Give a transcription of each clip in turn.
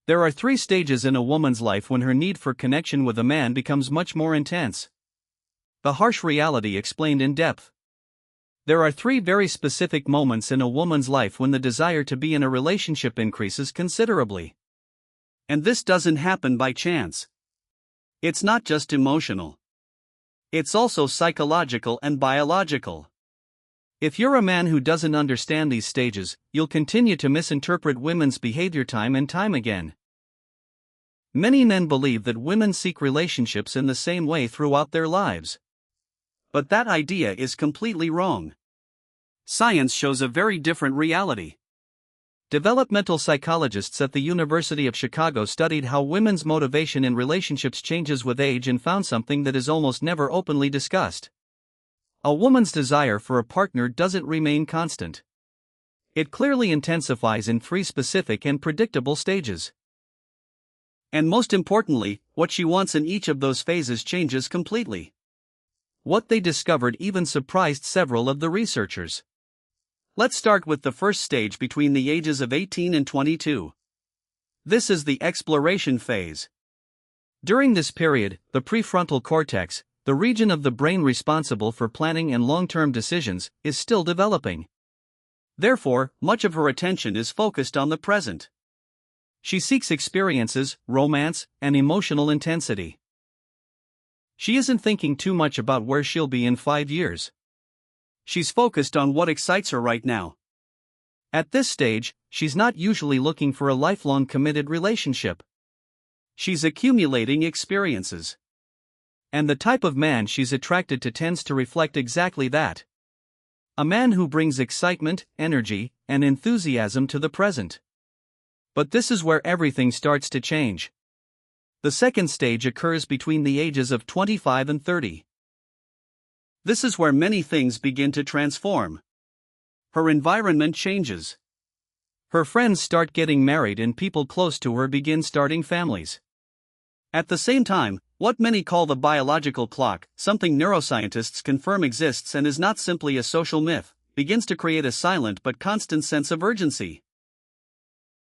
There are three stages in a woman's life when her need for connection with a man becomes much more intense. The harsh reality explained in depth. There are three very specific moments in a woman's life when the desire to be in a relationship increases considerably. And this doesn't happen by chance. It's not just emotional. It's also psychological and biological. If you're a man who doesn't understand these stages, you'll continue to misinterpret women's behavior time and time again. Many men believe that women seek relationships in the same way throughout their lives. But that idea is completely wrong. Science shows a very different reality. Developmental psychologists at the University of Chicago studied how women's motivation in relationships changes with age and found something that is almost never openly discussed. A woman's desire for a partner doesn't remain constant. It clearly intensifies in three specific and predictable stages. And most importantly, what she wants in each of those phases changes completely. What they discovered even surprised several of the researchers. Let's start with the first stage between the ages of 18 and 22. This is the exploration phase. During this period, the prefrontal cortex, the region of the brain responsible for planning and long-term decisions, is still developing. Therefore, much of her attention is focused on the present. She seeks experiences, romance, and emotional intensity. She isn't thinking too much about where she'll be in 5 years. She's focused on what excites her right now. At this stage, she's not usually looking for a lifelong committed relationship. She's accumulating experiences. And the type of man she's attracted to tends to reflect exactly that. A man who brings excitement, energy, and enthusiasm to the present. But this is where everything starts to change. The second stage occurs between the ages of 25 and 30. This is where many things begin to transform. Her environment changes. Her friends start getting married and people close to her begin starting families. At the same time, what many call the biological clock, something neuroscientists confirm exists and is not simply a social myth, begins to create a silent but constant sense of urgency.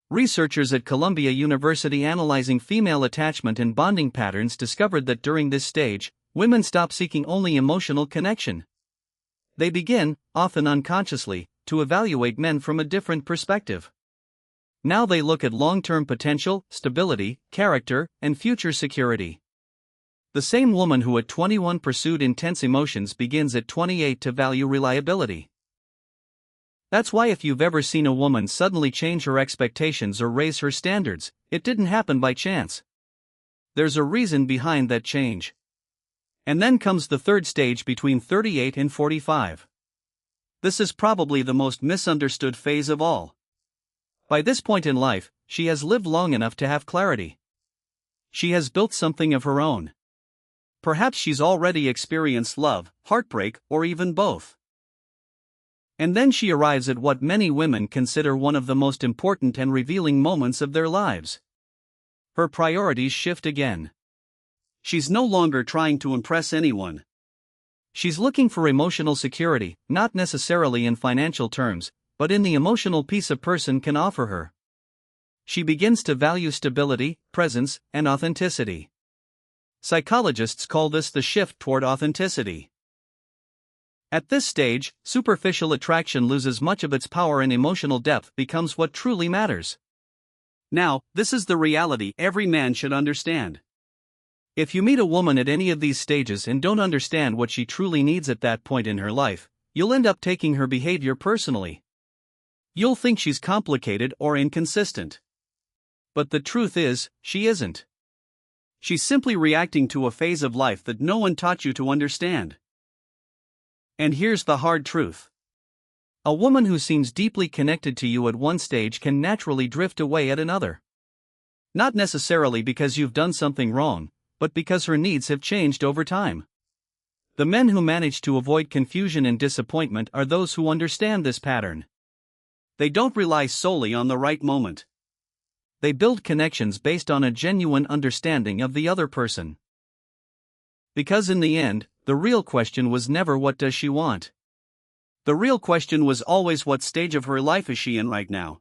Researchers at Columbia University analyzing female attachment and bonding patterns discovered that during this stage, women stop seeking only emotional connection. They begin, often unconsciously, to evaluate men from a different perspective. Now they look at long-term potential, stability, character, and future security. The same woman who at 21 pursued intense emotions begins at 28 to value reliability. That's why if you've ever seen a woman suddenly change her expectations or raise her standards, it didn't happen by chance. There's a reason behind that change. And then comes the third stage between 38 and 45. This is probably the most misunderstood phase of all. By this point in life, she has lived long enough to have clarity. She has built something of her own. Perhaps she's already experienced love, heartbreak, or even both. And then she arrives at what many women consider one of the most important and revealing moments of their lives. Her priorities shift again. She's no longer trying to impress anyone. She's looking for emotional security, not necessarily in financial terms, but in the emotional peace a person can offer her. She begins to value stability, presence, and authenticity. Psychologists call this the shift toward authenticity. At this stage, superficial attraction loses much of its power and emotional depth becomes what truly matters. Now, this is the reality every man should understand. If you meet a woman at any of these stages and don't understand what she truly needs at that point in her life, you'll end up taking her behavior personally. You'll think she's complicated or inconsistent. But the truth is, she isn't. She's simply reacting to a phase of life that no one taught you to understand. And here's the hard truth. A woman who seems deeply connected to you at one stage can naturally drift away at another. Not necessarily because you've done something wrong, but because her needs have changed over time. The men who manage to avoid confusion and disappointment are those who understand this pattern. They don't rely solely on the right moment. They build connections based on a genuine understanding of the other person. Because in the end, the real question was never what does she want. The real question was always what stage of her life is she in right now.